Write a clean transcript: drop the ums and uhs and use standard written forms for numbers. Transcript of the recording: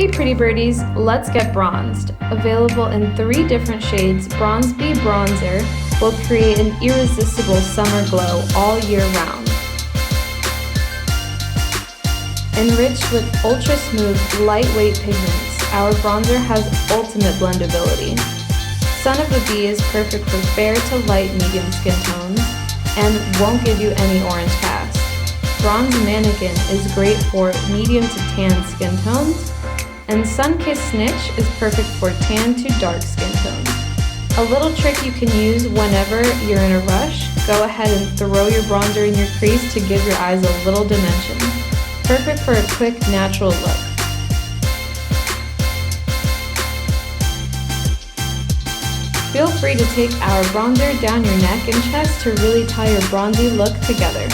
Hey Pretty Birdies, let's get bronzed. Available in 3 different shades, Bronzed B bronzer will create an irresistible summer glow all year round. Enriched with ultra smooth, lightweight pigments, our bronzer has ultimate blendability. Sun-Kissed is perfect for fair to light medium skin tones and won't give you any orange cast. Bronze Mannikin is great for medium to tan skin tones, and Sun-Kissed Snitch is perfect for tan to dark skin tones. A little trick you can use whenever you're in a rush, go ahead and throw your bronzer in your crease to give your eyes a little dimension. Perfect for a quick, natural look. Feel free to take our bronzer down your neck and chest to really tie your bronzy look together.